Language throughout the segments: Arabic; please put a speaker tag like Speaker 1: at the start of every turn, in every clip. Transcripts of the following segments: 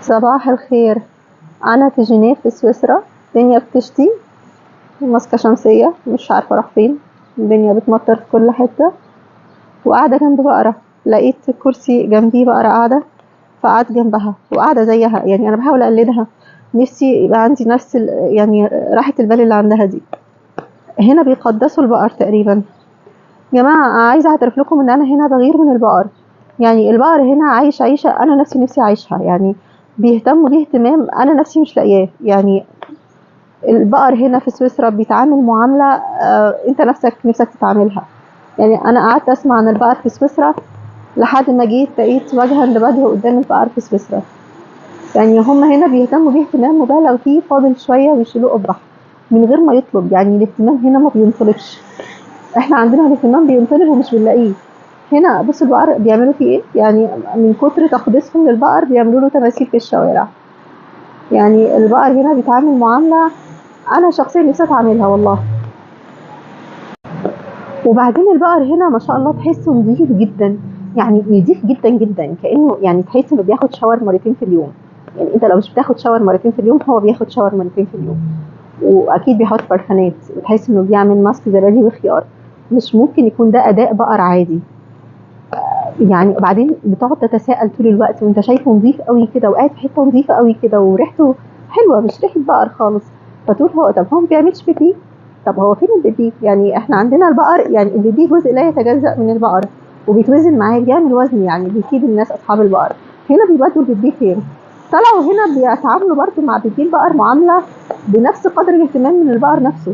Speaker 1: صباح الخير. أنا في جنيف في سويسرا. الدنيا بتشتي، ماسكة شمسية مش عارفة أروح فين. الدنيا بتمطر في كل حتة، وقاعدة جنب بقرة. لقيت كرسي جنبي بقرة قاعدة، فقعدت جنبها وقاعدة زيها. يعني أنا بحاول أقلدها، نفسي يبقى عندي نفس يعني راحة البال اللي عندها دي. هنا بيقدسوا البقر تقريبا. يا جماعة عايزة أعترف لكم إن أنا هنا بغير من البقر. يعني البقر هنا عايش عيشة أنا نفسي أعيشها. يعني بيهتموا بيه اهتمام أنا نفسي مش لاقياه. يعني البقر هنا في سويسرا بيتعامل معاملة انت نفسك تتعاملها. يعني انا قعدت اسمع عن البقر في سويسرا لحد ما جيت لقيت وجها لوجه قدام البقر في سويسرا. يعني هم هنا بيهتموا بيه اهتمام مبالغ فيه، فاضل شوية ويشيلوه قبح من غير ما يطلب. يعني الاهتمام هنا ما بينطلبش. احنا عندنا الاهتمام بينطلب ومش بنلاقيه. هنا بصوا البقر بيعملوا فيه ايه. يعني من كتر تقديسهم للبقر بيعملوا له تماثيل في الشوارع. يعني البقر هنا بيتعامل معاملة انا شخصيا نفسي اتعاملها والله. وبعدين البقر هنا ما شاء الله تحسه نظيف جدا. يعني نظيف جدا جدا، كانه يعني تحس انه بياخد شاور مرتين في اليوم. يعني انت لو مش بتاخد شاور مرتين في اليوم، هو بياخد شاور مرتين في اليوم. واكيد بيحط برفانات، وتحس انه بيعمل ماسك زبادي وخيار. مش ممكن يكون ده اداء بقر عادي. يعني وبعدين بتقعد تتساءل طول الوقت وانت شايفه نظيف قوي كده، وقاعد في حته نظيفه قوي كده، وريحته حلوه مش ريحه بقر خالص. فتقول هو طب هو ما بيعملش بيبي؟ طب هو فين البيبي؟ يعني احنا عندنا البقر، يعني البيبي جزء لا يتجزأ من البقر، وبيتوزن معاه بيعمل وزن، يعني بيفيد الناس اصحاب البقر. هنا بيودوا البيبي فين؟ طلعوا هنا بيتعاملوا برضه مع بيبي البقر معامله بنفس قدر الاهتمام من البقر نفسه.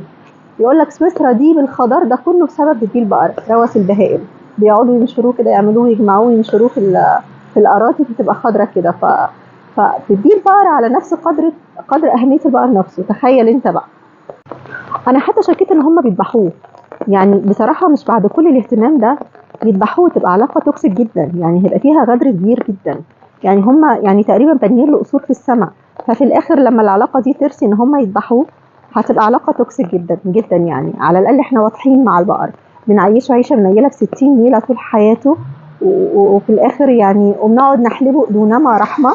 Speaker 1: يقول لك سويسرا دي بالخضار ده كله بسبب بيبي البقر، روث البهائم. بيقعدوا ينشروه كده، يعملوه يجمعوه ينشروه في الاراضي بتبقى خضرا كده. فبيدي البقر على نفس قدر اهميه البقر نفسه. تخيل انت بقى. انا حتى شكيت ان هم بيذبحوه. يعني بصراحه مش بعد كل الاهتمام ده يذبحوه، تبقى علاقه توكسيك جدا. يعني هيبقى فيها غدر كبير جدا. يعني هم يعني تقريبا بانيين له قصور في السماء، ففي الاخر لما العلاقه دي ترسي ان هم يذبحوه هتبقى علاقه توكسيك جدا جدا. يعني على الاقل احنا واضحين مع البقر، بنعيشه عيشه منيله ب 60 نيله طول حياته، وفي الاخر يعني وبنقعد نحلبه دونما رحمه،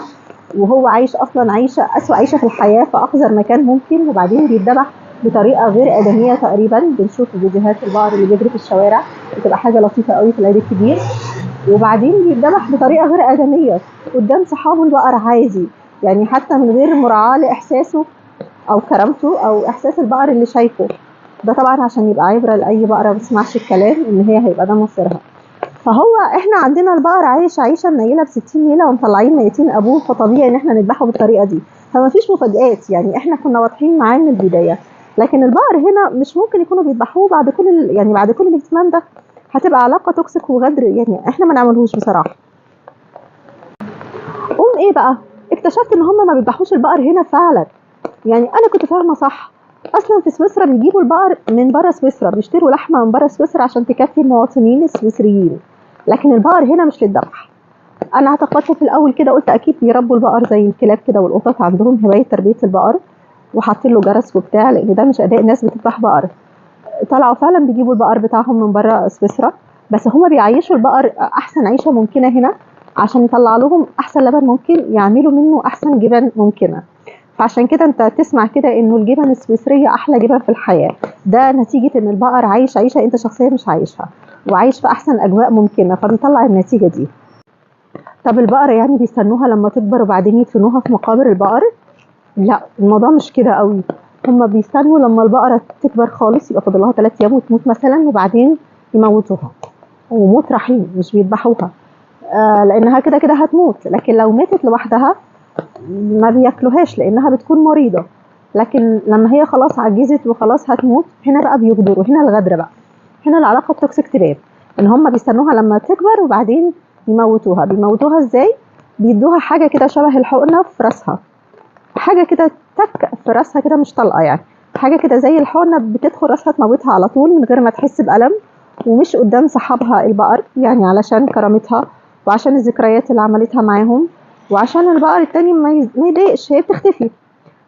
Speaker 1: وهو عايش اصلا عيشه اسوء عيشه في الحياه في اقذر مكان ممكن. وبعدين بيتذبح بطريقه غير ادميه تقريبا. بنشوف فيديوهات البقر اللي بيجري في الشوارع، بتبقى حاجه لطيفه قوي في العيد الكبير. وبعدين بيتذبح بطريقه غير ادميه قدام صحابه البقر عادي. يعني حتى من غير مراعاه لاحساسه او كرامته او احساس البقر اللي شايفه. ده طبعا عشان يبقى عبره لاي بقره ما بتسمعش الكلام ان هي هيبقى ده مصيرها. فهو احنا عندنا البقر عايش عيشه منيله ب 60 نيله ومطلعين ميتين ابوه، فطبيعي ان احنا نذبحه بالطريقه دي. فما فيش مفاجآت. يعني احنا كنا واضحين معاه من البدايه. لكن البقر هنا مش ممكن يكونوا بيذبحوه بعد كل يعني بعد كل الاهتمام ده. هتبقى علاقه توكسيك وغدر، يعني احنا ما نعملهوش بصراحه. قوم ايه بقى، اكتشفت ان هم ما بيذبحوش البقر هنا فعلا. يعني انا كنت فاهمه صح. اصلا في سويسرا بيجيبوا البقر من بره سويسرا، بيشتروا لحمه من بره سويسرا عشان تكفي المواطنين السويسريين. لكن البقر هنا مش للذبح. انا اعتقدت في الاول كده، قلت اكيد بيربوا البقر زي الكلاب كده والقطط، عندهم هوايه تربيه البقر وحاطين له جرس وبتاع، لان ده مش اداء ناس بتذبح بقر. طلعوا فعلا بيجيبوا البقر بتاعهم من بره سويسرا، بس هما بيعيشوا البقر احسن عيشه ممكنه هنا عشان يطلع لهم احسن لبن ممكن، يعملوا منه احسن جبن ممكنه. فعشان كده انت تسمع كده انه الجبن السويسريه احلى جبن في الحياه. ده نتيجه ان البقر عايش عيشه انت شخصيا مش عايشها، وعايش في احسن اجواء ممكنه، فبنطلع النتيجه دي. طب البقرة يعني بيستنوها لما تكبر وبعدين يدفنوها في مقابر البقر؟ لا، الموضوع مش كده قوي. هما بيستنوا لما البقرة تكبر خالص، يبقى فاضلها 3 ايام وتموت مثلا، وبعدين يموتوها. وموت رحيم، مش بيذبحوها. لانها كده كده هتموت. لكن لو ماتت لوحدها ما بياكلوهاش لانها بتكون مريضة. لكن لما هي خلاص عجزت وخلاص هتموت، هنا بقى بيغدروا. هنا الغدر بقى. هنا العلاقة التوكسيك تبان. ان هم بيستنوها لما تكبر وبعدين يموتوها. بيموتوها ازاي؟ بيدوها حاجة كده شبه الحقنة في راسها. حاجة كده تك في راسها كده، مش طلقة يعني. حاجة كده زي الحقنة بتدخل راسها تموتها على طول من غير ما تحس بألم. ومش قدام صحابها البقر، يعني علشان كرامتها وعشان الذكريات اللي عملتها معاهم، وعشان البقر التاني ما يضايقش، هي بتختفي.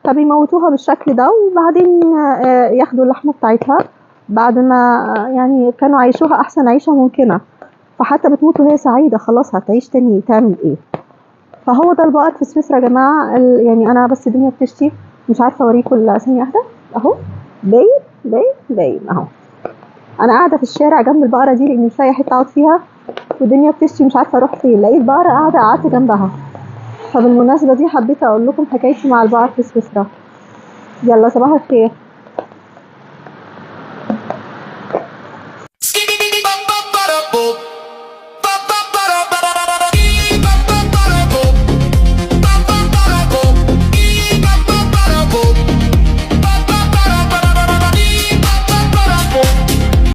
Speaker 1: فبيموتوها بالشكل ده، وبعدين ياخدوا اللحمة بتاعتها بعد ما يعني كانوا عايشوها أحسن عيشة ممكنة. فحتى بتموت وهي سعيدة، خلاص هتعيش تاني تعمل ايه؟ فهو ده البقر في سويسرا يا جماعه. يعني انا بس الدنيا بتشتي، مش عارفه اوريكم ثانيه واحده اهو. باين باين اهو. انا قاعده في الشارع جنب البقره دي لان مش لاقيه حته اقعد فيها، والدنيا بتشتي مش عارفه اروح فين، لقيت بقره قاعده قعدت جنبها. فبالمناسبه دي حبيت اقول لكم حكايتي مع البقر في سويسرا. يلا صباح الخير.